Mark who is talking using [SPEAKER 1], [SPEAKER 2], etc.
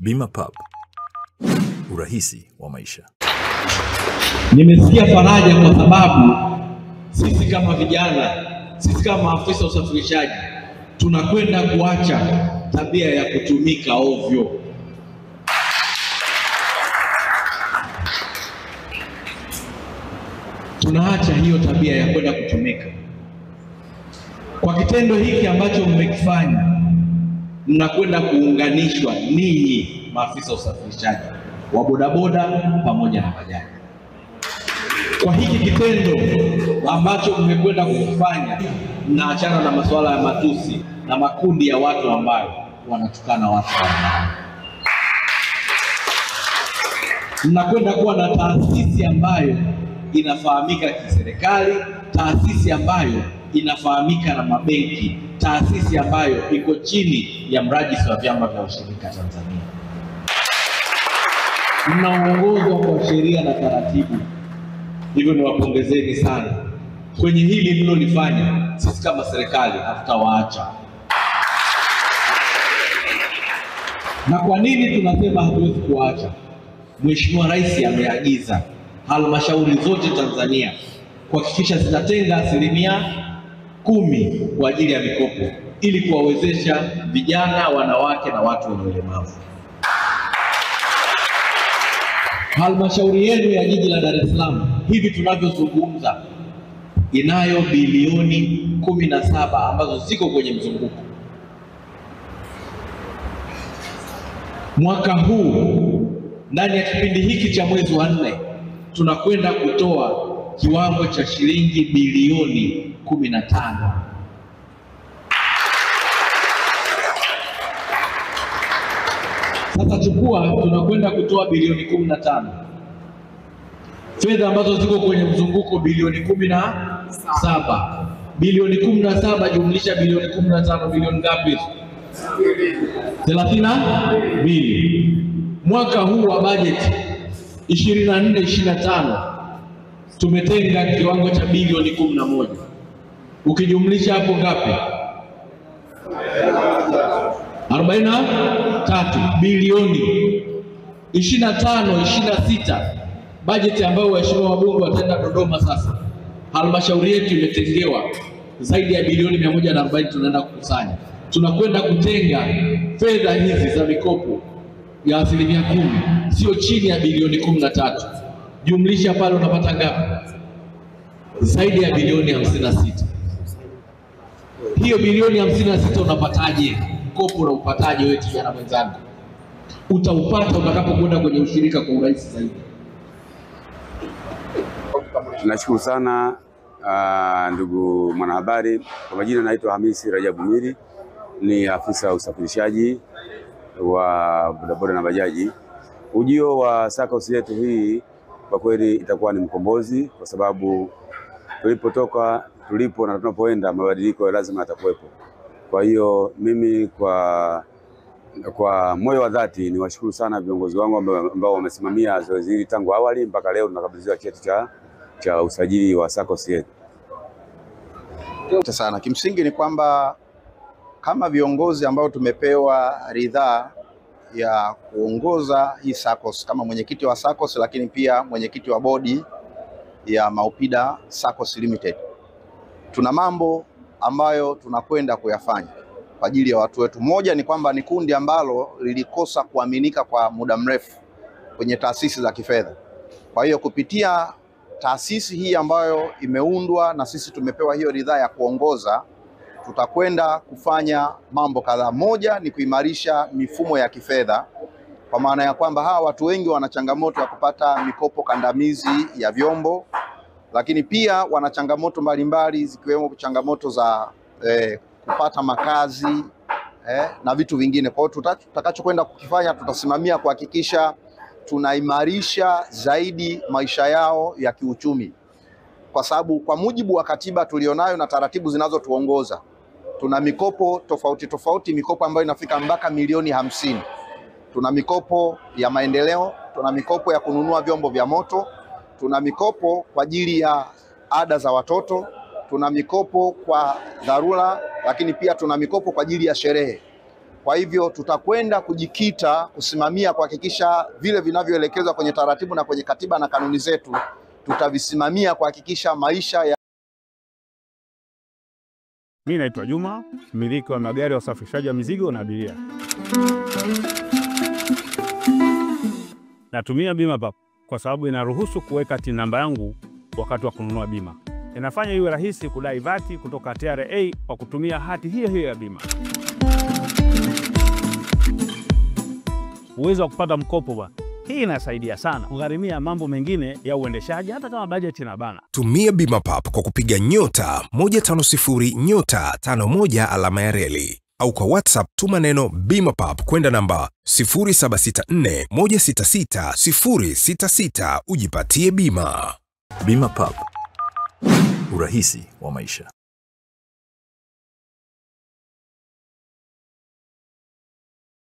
[SPEAKER 1] Bima Pub, urahisi wa maisha.
[SPEAKER 2] Nimesikia faraja kwa sababu sisi kama vijana, sisi kama maafisa usafirishaji tunakwenda kuacha tabia ya kutumika ovyo. Tunaacha hiyo tabia ya kwenda kutumika. Kwa kitendo hiki ambacho mmekifanya, mnakwenda kuunganishwa ninyi maafisa usafirishaji wa bodaboda pamoja na bajaji. Kwa hiki kitendo ambacho mmekwenda kufanya, mnaachana na masuala ya matusi na makundi ya watu ambayo wanatukana watu wengine. Mnakwenda kuwa na taasisi ambayo inafahamika kiserikali, taasisi ambayo inafahamika na mabenki, taasisi ambayo iko chini ya mrajisi wa vyama vya ushirika Tanzania. Mnaongozwa kwa sheria na taratibu. Hivyo niwapongezeni sana kwenye hili mlilofanya. Sisi kama serikali hatutawaacha. Na kwa nini tunasema hatuwezi kuacha? Mheshimiwa Rais ameagiza halmashauri zote Tanzania kuhakikisha zinatenga 10% kwa ajili ya mikopo ili kuwawezesha vijana, wanawake na watu wenye ulemavu. Halmashauri yenu ya jiji la Dar es Salaam hivi tunavyozungumza inayo bilioni 17 ambazo ziko kwenye mzunguko. Mwaka huu ndani ya kipindi hiki cha mwezi wa 4 tunakwenda kutoa kiwango cha shilingi bilioni 15. Sasa chukua, tunakwenda kutoa bilioni 15. Fedha ambazo ziko kwenye mzunguko bilioni 17. Bilioni 17 jumlisha bilioni 15, bilioni ngapi? 32. Mwaka huu wa bajeti 24-25 tumetenga kiwango cha bilioni 11. Ukijumlisha hapo ngapi? 43 bilioni. 25-26 bajeti ambayo waheshimiwa wabunge wataenda Dodoma sasa. Halmashauri yetu imetengewa zaidi ya bilioni 140 tunaenda kukusanya. Tunakwenda kutenga fedha hizi za mikopo ya 10%, sio chini ya bilioni 13. Jumlisha pale unapata ngapi? Zaidi ya bilioni 56. Hiyo bilioni 56 unapataje? Mkopo unaupataje wewe kijana mwenzangu? Utaupata utakapokwenda kwenye ushirika kwa urahisi zaidi.
[SPEAKER 3] Tunashukuru sana ndugu mwanahabari. Kwa majina naitwa Hamisi Rajabu Miri, ni afisa usafirishaji wa bodaboda na bajaji. Ujio wa SACCOS yetu hii kwa kweli itakuwa ni mkombozi, kwa sababu tulipotoka, tulipo na tunapoenda mabadiliko lazima yatakuwepo. Kwa hiyo mimi kwa moyo wa dhati niwashukuru sana viongozi wangu ambao wamesimamia zoezi hili tangu awali mpaka leo tunakabidhiwa cheti cha usajili wa SACCOS yetu.
[SPEAKER 4] Sana kimsingi ni kwamba kama viongozi ambao tumepewa ridhaa ya kuongoza hii SACCOS kama mwenyekiti wa SACCOS, lakini pia mwenyekiti wa bodi ya Maupida SACCOS Limited, tuna mambo ambayo tunakwenda kuyafanya kwa ajili ya watu wetu. Moja ni kwamba ni kundi ambalo lilikosa kuaminika kwa muda mrefu kwenye taasisi za kifedha. Kwa hiyo kupitia taasisi hii ambayo imeundwa na sisi tumepewa hiyo ridhaa ya kuongoza, tutakwenda kufanya mambo kadhaa. Moja ni kuimarisha mifumo ya kifedha, kwa maana ya kwamba hawa watu wengi wana changamoto ya kupata mikopo kandamizi ya vyombo, lakini pia wana changamoto mbalimbali zikiwemo changamoto za kupata makazi na vitu vingine. Kwa hiyo tutakachokwenda kukifanya, tutasimamia kuhakikisha tunaimarisha zaidi maisha yao ya kiuchumi, kwa sababu kwa mujibu wa katiba tulionayo na taratibu zinazotuongoza tuna mikopo tofauti tofauti, mikopo ambayo inafika mpaka milioni 50. Tuna mikopo ya maendeleo, tuna mikopo ya kununua vyombo vya moto, tuna mikopo kwa ajili ya ada za watoto, tuna mikopo kwa dharura, lakini pia tuna mikopo kwa ajili ya sherehe. Kwa hivyo tutakwenda kujikita kusimamia kuhakikisha vile vinavyoelekezwa kwenye taratibu na kwenye katiba na kanuni zetu tutavisimamia kuhakikisha maisha ya...
[SPEAKER 5] Mimi naitwa Juma, mmiliki wa magari ya usafirishaji wa mizigo na abiria. Natumia BimaPapp kwa sababu inaruhusu kuweka TIN namba yangu wakati wa kununua bima. Inafanya iwe rahisi kudai vati kutoka TRA kwa kutumia hati hiyo hiyo ya bima. Uwezo wa kupata mkopo bwana. Hii inasaidia sana kugharimia mambo mengine ya uendeshaji hata kama bajeti inabana.
[SPEAKER 6] Tumia BimaPapp kwa kupiga *150*51 alama ya reli au kwa WhatsApp tuma neno BimaPapp kwenda namba 0764166066 ujipatie bima.
[SPEAKER 1] BimaPapp, urahisi wa maisha.